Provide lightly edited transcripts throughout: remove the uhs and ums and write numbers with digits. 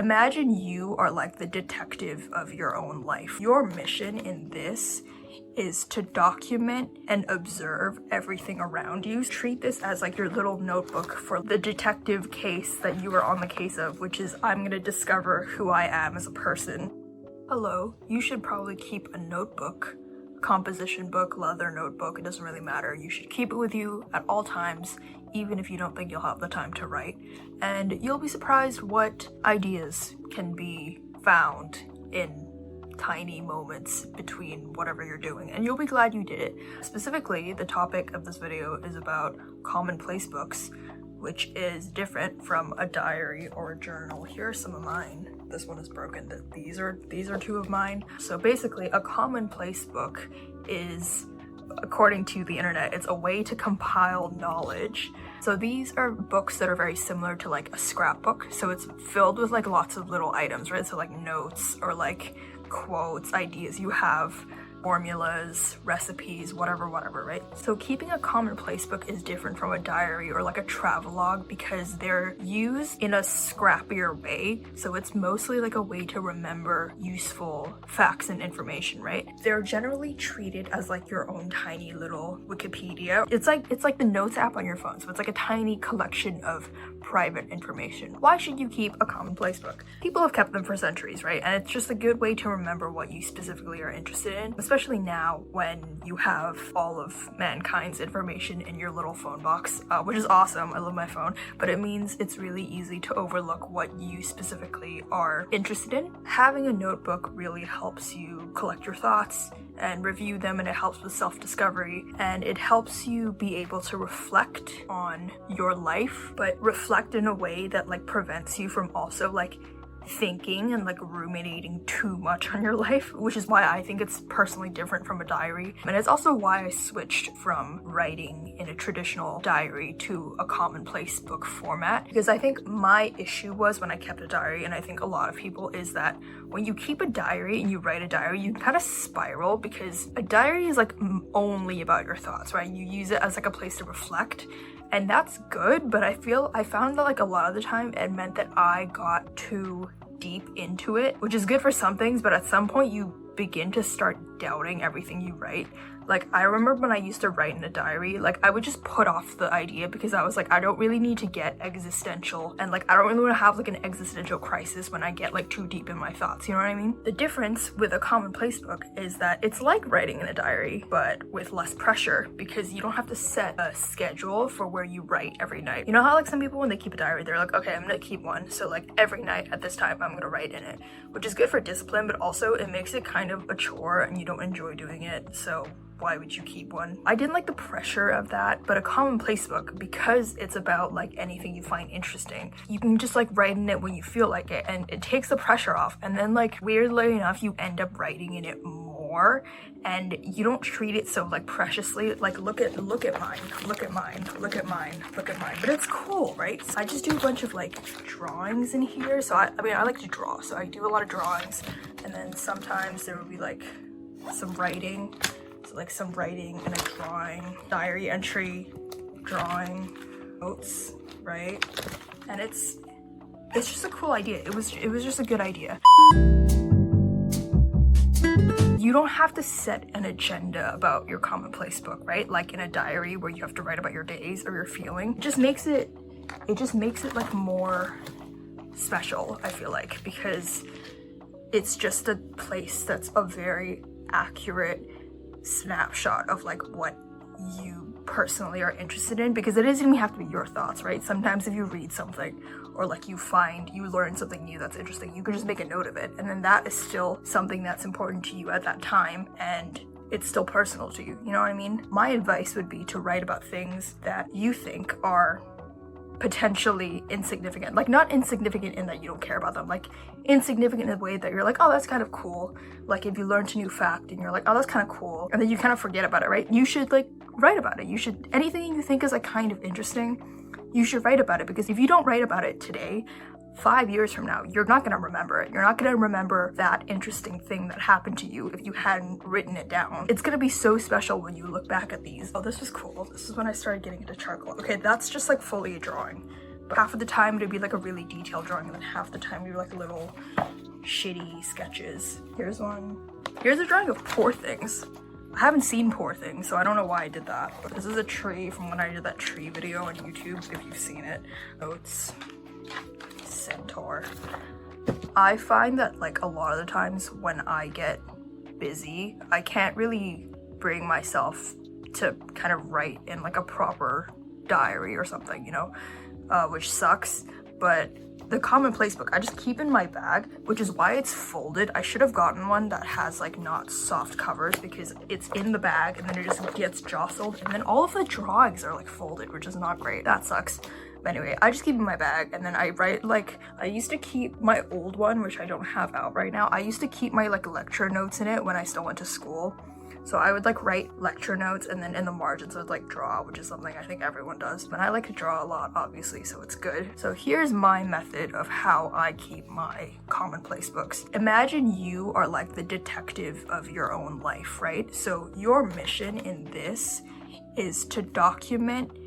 Imagine you are like the detective of your own life. Your mission in this is to document and observe everything around you. Treat this as like your little notebook for the detective case that you are on the case of, which is I'm gonna discover who I am as a person. Hello, you should probably keep a notebook, composition book, leather notebook, it doesn't really matter. You should keep it with you at all times, even if you don't think you'll have the time to write. And you'll be surprised what ideas can be found in tiny moments between whatever you're doing, and you'll be glad you did it. Specifically, the topic of this video is about commonplace books, which is different from a diary or a journal. Here are some of mine. This one is broken. These are two of mine. So basically, a commonplace book is, according to the internet, it's a way to compile knowledge. So these are books that are very similar to like a scrapbook. So it's filled with like lots of little items, right? So like notes or like quotes, ideas you have, formulas, recipes, whatever, right? So keeping a commonplace book is different from a diary or like a travelogue because they're used in a scrappier way. So it's mostly like a way to remember useful facts and information, right? They're generally treated as like your own tiny little Wikipedia. It's like the notes app on your phone. So it's like a tiny collection of private information. Why should you keep a commonplace book? People have kept them for centuries, right? And it's just a good way to remember what you specifically are interested in, especially now when you have all of mankind's information in your little phone box, which is awesome. I love my phone, but it means it's really easy to overlook what you specifically are interested in. Having a notebook really helps you collect your thoughts and review them, and it helps with self-discovery, and it helps you be able to reflect on your life, but reflect in a way that like prevents you from also like thinking and like ruminating too much on your life, which is why I think it's personally different from a diary. And it's also why I switched from writing in a traditional diary to a commonplace book format, because I think my issue was when I kept a diary, and I think a lot of people, is that when you keep a diary and you write a diary, you kind of spiral, because a diary is like only about your thoughts, right? You use it as like a place to reflect, and that's good, but I found that like a lot of the time it meant that I got too deep into it, which is good for some things, but at some point you begin to start doubting everything you write. Like, I remember when I used to write in a diary, like, I would just put off the idea because I was like, I don't really need to get existential, and like, I don't really want to have like an existential crisis when I get like too deep in my thoughts, you know what I mean? The difference with a commonplace book is that it's like writing in a diary, but with less pressure, because you don't have to set a schedule for where you write every night. You know how like some people, when they keep a diary, they're like, okay, I'm gonna keep one, so like every night at this time I'm gonna write in it, which is good for discipline, but also it makes it kind of a chore and you don't enjoy doing it, so why would you keep one? I didn't like the pressure of that, but a commonplace book, because it's about like anything you find interesting, you can just like write in it when you feel like it, and it takes the pressure off, and then like weirdly enough you end up writing in it more, and you don't treat it so like preciously. Like look at mine, but it's cool, right? So I just do a bunch of like drawings in here. So I mean I like to draw, so I do a lot of drawings, and then sometimes there will be like some writing. So like some writing and a drawing, diary entry, drawing, notes, right? And it's just a cool idea. It was just a good idea. You don't have to set an agenda about your commonplace book, right? Like in a diary where you have to write about your days or your feeling. It just makes it like more special, I feel like, because it's just a place that's a very accurate snapshot of like what you personally are interested in, because it doesn't even have to be your thoughts, right? Sometimes if you read something or like you learn something new that's interesting, you can just make a note of it, and then that is still something that's important to you at that time, and it's still personal to you, you know what I mean? My advice would be to write about things that you think are potentially insignificant, like not insignificant in that you don't care about them, like insignificant in a way that you're like, oh, that's kind of cool. Like if you learned a new fact and you're like, oh, that's kind of cool, and then you kind of forget about it, right? You should like write about it. You should, anything you think is like kind of interesting, you should write about it, because if you don't write about it today, 5 years from now, you're not going to remember it. You're not going to remember that interesting thing that happened to you if you hadn't written it down. It's going to be so special when you look back at these. Oh, this was cool. This is when I started getting into charcoal. Okay, that's just like fully a drawing. but half of the time it'd be like a really detailed drawing, and then half the time it'd be like little shitty sketches. Here's one. Here's a drawing of Poor Things. I haven't seen Poor Things, so I don't know why I did that. But this is a tree from when I did that tree video on YouTube, if you've seen it. Oats. Centaur. I find that like a lot of the times when I get busy, I can't really bring myself to kind of write in like a proper diary or something, you know, which sucks. But the commonplace book I just keep in my bag, which is why it's folded. I should have gotten one that has like not soft covers, because it's in the bag and then it just gets jostled, and then all of the drawings are like folded, which is not great. That sucks. But anyway, I just keep it in my bag, and then I write, like, I used to keep my old one, which I don't have out right now. I used to keep my like lecture notes in it when I still went to school. So I would like write lecture notes, and then in the margins I would like draw, which is something I think everyone does. But I like to draw a lot, obviously, so it's good. So here's my method of how I keep my commonplace books. Imagine you are like the detective of your own life, right? So your mission in this is to document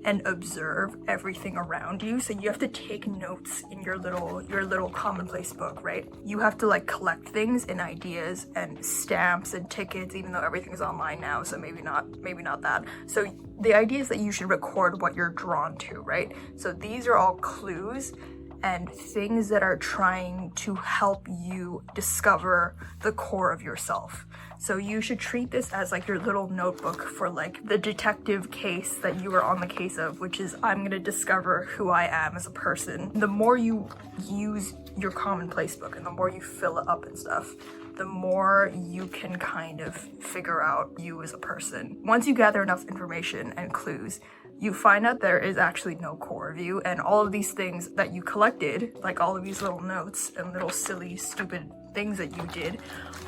and observe everything around you. So you have to take notes in your little commonplace book, right? You have to like collect things and ideas and stamps and tickets, even though everything's online now, so maybe not that. So the idea is that you should record what you're drawn to, right? So these are all clues and things that are trying to help you discover the core of yourself. So you should treat this as like your little notebook for like the detective case that you are on the case of, which is I'm gonna discover who I am as a person. The more you use your commonplace book and the more you fill it up and stuff, the more you can kind of figure out you as a person. Once you gather enough information and clues, you find out there is actually no core of you, and all of these things that you collected, like all of these little notes and little silly, stupid things that you did,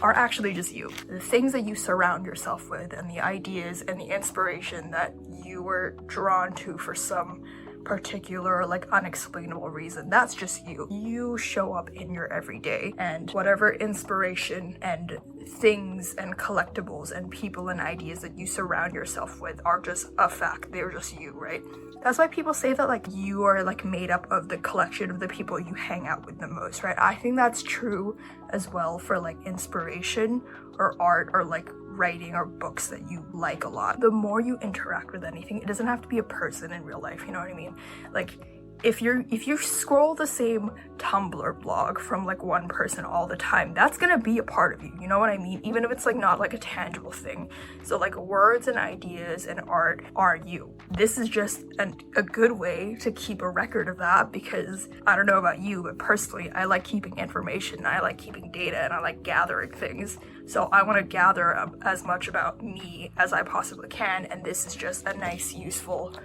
are actually just you. The things that you surround yourself with and the ideas and the inspiration that you were drawn to for some particular like unexplainable reason, that's just you. You show up in your everyday, and whatever inspiration and things and collectibles and people and ideas that you surround yourself with are just a fact. They're just you, right? That's why people say that like you are like made up of the collection of the people you hang out with the most, right? I think that's true as well for like inspiration or art or like writing or books that you like a lot. The more you interact with anything, it doesn't have to be a person in real life, you know what I mean? Like if you scroll the same Tumblr blog from like one person all the time, that's gonna be a part of you, you know what I mean? Even if it's like not like a tangible thing. So like words and ideas and art are you. This is just a good way to keep a record of that, because I don't know about you, but personally I like keeping information, I like keeping data, and I like gathering things. So I want to gather as much about me as I possibly can, and this is just a nice, useful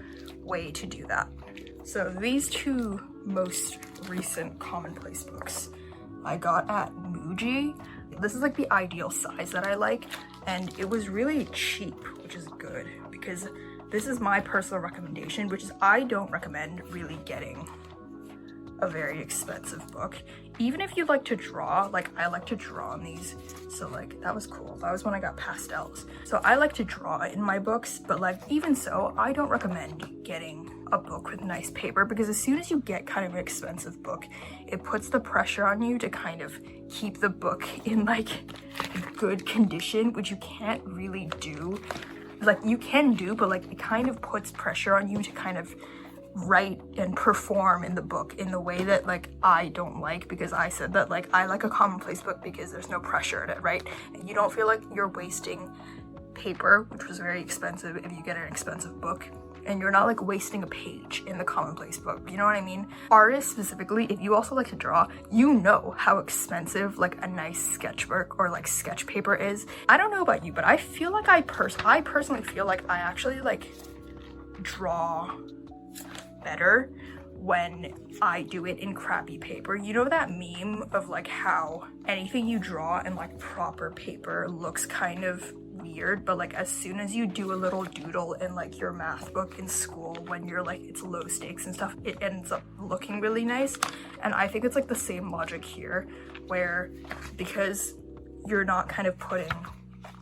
way to do that. So these two most recent commonplace books I got at Muji. This is like the ideal size that I like, and it was really cheap, which is good, because this is my personal recommendation, which is I don't recommend really getting a very expensive book. Even if you like to draw, like I like to draw on these, so like that was cool. That was when I got pastels. So I like to draw in my books, but like even so, I don't recommend getting a book with nice paper, because as soon as you get kind of an expensive book, it puts the pressure on you to kind of keep the book in like good condition, which you can't really do. Like you can do, but like it kind of puts pressure on you to kind of write and perform in the book in the way that like I don't like, because I said that like I like a commonplace book because there's no pressure in it, right? And you don't feel like you're wasting paper, which was very expensive if you get an expensive book, and you're not like wasting a page in the commonplace book, you know what I mean? Artists specifically, if you also like to draw, you know how expensive like a nice sketchbook or like sketch paper is. I don't know about you, but I feel like I personally feel like I actually like draw better when I do it in crappy paper. You know that meme of like how anything you draw in like proper paper looks kind of weird, but like as soon as you do a little doodle in like your math book in school when you're like it's low stakes and stuff, it ends up looking really nice. And I think it's like the same logic here, where because you're not kind of putting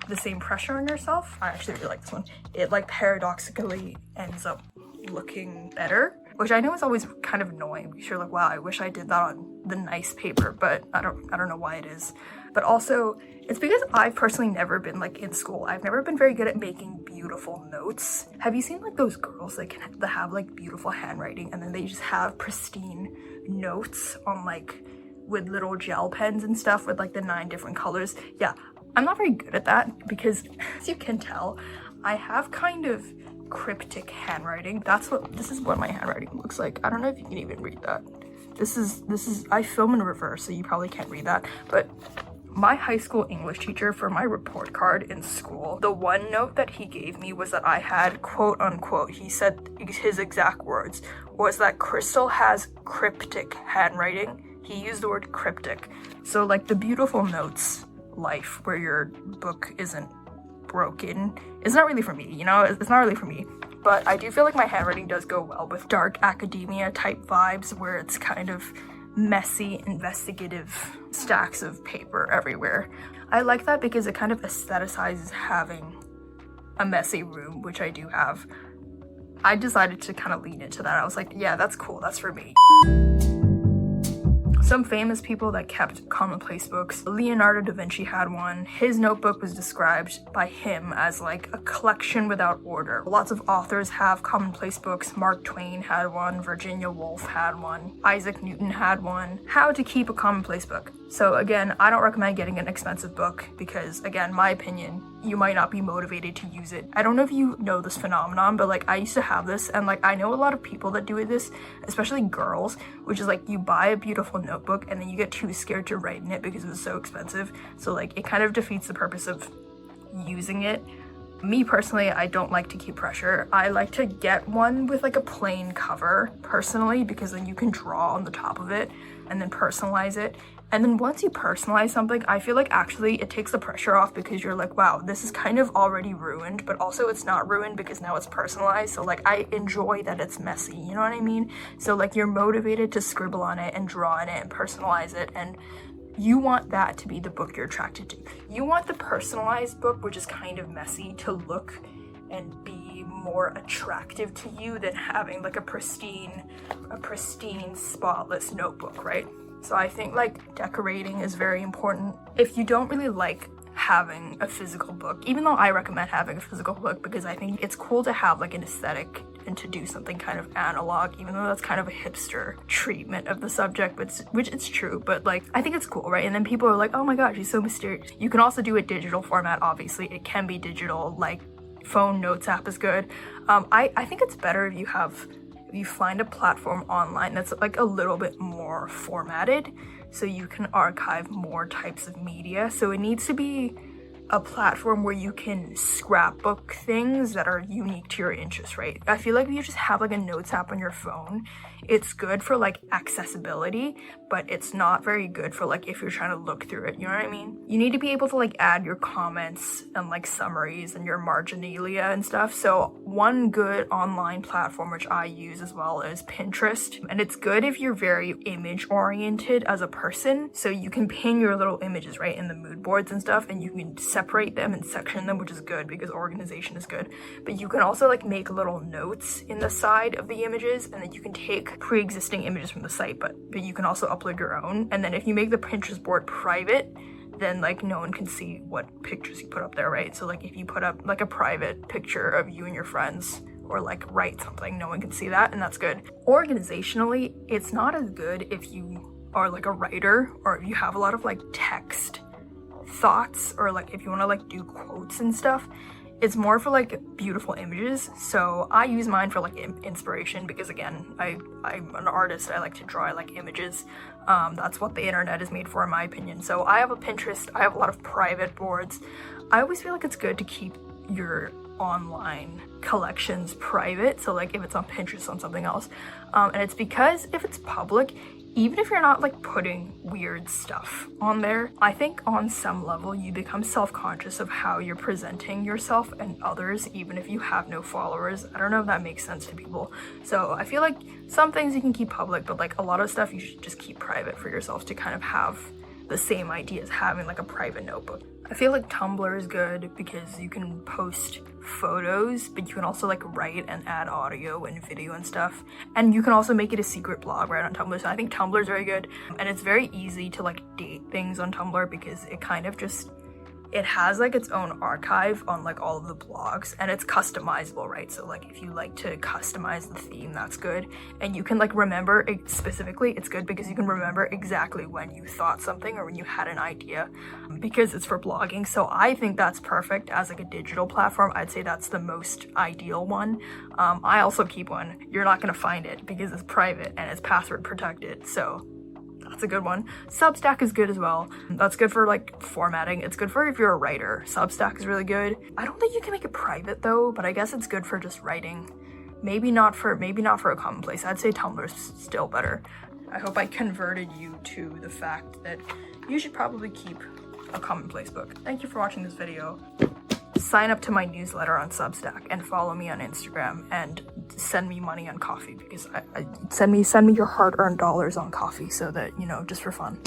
the same pressure on yourself, I actually really like this one, it like paradoxically ends up looking better. which I know is always kind of annoying because you're like, wow, I wish I did that on the nice paper, but I don't know why it is. But also, it's because I've personally never been like in school. I've never been very good at making beautiful notes. Have you seen like those girls that have like beautiful handwriting and then they just have pristine notes on like with little gel pens and stuff with like the 9 different colors? Yeah, I'm not very good at that because, as you can tell, I have kind of cryptic handwriting. This is what my handwriting looks like. I don't know if you can even read that. This is I film in reverse, so you probably can't read that, but my high school English teacher, for my report card in school, the one note that he gave me was that I had, quote unquote, he said his exact words, was that Crystal has cryptic handwriting. He used the word cryptic. So like the beautiful notes life where your book isn't broken, it's not really for me, you know, it's not really for me. But I do feel like my handwriting does go well with dark academia type vibes where it's kind of messy, investigative stacks of paper everywhere. I like that because it kind of aestheticizes having a messy room, which I do have. I decided to kind of lean into that. I was like, yeah, that's cool, that's for me. Some famous people that kept commonplace books. Leonardo da Vinci had one. His notebook was described by him as like a collection without order. Lots of authors have commonplace books. Mark Twain had one. Virginia Woolf had one. Isaac Newton had one. How to keep a commonplace book. So again, I don't recommend getting an expensive book because, again, my opinion, you might not be motivated to use it. I don't know if you know this phenomenon, but like I used to have this, and like I know a lot of people that do this, especially girls, which is like you buy a beautiful notebook and then you get too scared to write in it because it's so expensive. So like it kind of defeats the purpose of using it. Me personally, I don't like to keep pressure. I like to get one with like a plain cover personally, because then you can draw on the top of it and then personalize it. And then once you personalize something, I feel like actually it takes the pressure off because you're like, wow, this is kind of already ruined, but also it's not ruined because now it's personalized. So like I enjoy that it's messy, you know what I mean? So like you're motivated to scribble on it and draw on it and personalize it, and you want that to be the book you're attracted to. You want the personalized book, which is kind of messy, to look and be more attractive to you than having like a pristine, spotless notebook, right? So I think like decorating is very important. If you don't really like having a physical book, even though I recommend having a physical book because I think it's cool to have like an aesthetic and to do something kind of analog, even though that's kind of a hipster treatment of the subject, which it's true, but like I think it's cool, right? And then people are like, oh my gosh, he's so mysterious. You can also do a digital format, obviously. It can be digital, like phone notes app is good. I think it's better if you find a platform online that's like a little bit more formatted so you can archive more types of media. So it needs to be a platform where you can scrapbook things that are unique to your interests, right? I feel like if you just have like a notes app on your phone, it's good for like accessibility, but it's not very good for like if you're trying to look through it, you know what I mean? You need to be able to like add your comments and like summaries and your marginalia and stuff. So one good online platform which I use as well is Pinterest, and it's good if you're very image oriented as a person, so you can pin your little images right in the mood boards and stuff, and you can separate them and section them, which is good because organization is good. But you can also like make little notes in the side of the images, and then you can take pre-existing images from the site, but you can also upload your own. And then if you make the Pinterest board private, then like no one can see what pictures you put up there, right? So like if you put up like a private picture of you and your friends, or like write something, no one can see that, and that's good. Organizationally, it's not as good if you are like a writer or if you have a lot of like text thoughts, or like if you want to like do quotes and stuff. It's more for like beautiful images. So I use mine for like inspiration because again, I'm an artist. I like to draw, I like images. That's what the internet is made for, in my opinion. So I have a Pinterest, I have a lot of private boards. I always feel like it's good to keep your online collections private. So like if it's on Pinterest, on something else. And it's because if it's public, even if you're not like putting weird stuff on there, I think on some level you become self-conscious of how you're presenting yourself and others, even if you have no followers. I don't know if that makes sense to people. So I feel like some things you can keep public, but like a lot of stuff you should just keep private for yourself to kind of have the same idea as having like a private notebook. I feel like Tumblr is good because you can post photos, but you can also like write and add audio and video and stuff. And you can also make it a secret blog right on Tumblr. So I think Tumblr is very good. And it's very easy to like date things on Tumblr because it kind of just, it has like its own archive on like all of the blogs, and it's customizable, right? So like if you like to customize the theme, that's good. And you can like remember it specifically, it's good because you can remember exactly when you thought something or when you had an idea because it's for blogging. So I think that's perfect as like a digital platform. I'd say that's the most ideal one. I also keep one. You're not gonna find it because it's private and it's password protected. So that's a good one. Substack is good as well. That's good for like formatting. It's good for if you're a writer. Substack is really good. I don't think you can make it private though, but I guess it's good for just writing. Maybe not for a commonplace. I'd say Tumblr's still better. I hope I converted you to the fact that you should probably keep a commonplace book. Thank you for watching this video. Sign up to my newsletter on Substack and follow me on Instagram and send me money on coffee because send me your hard-earned dollars on coffee so that, you know, just for fun,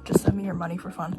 just send me your money for fun.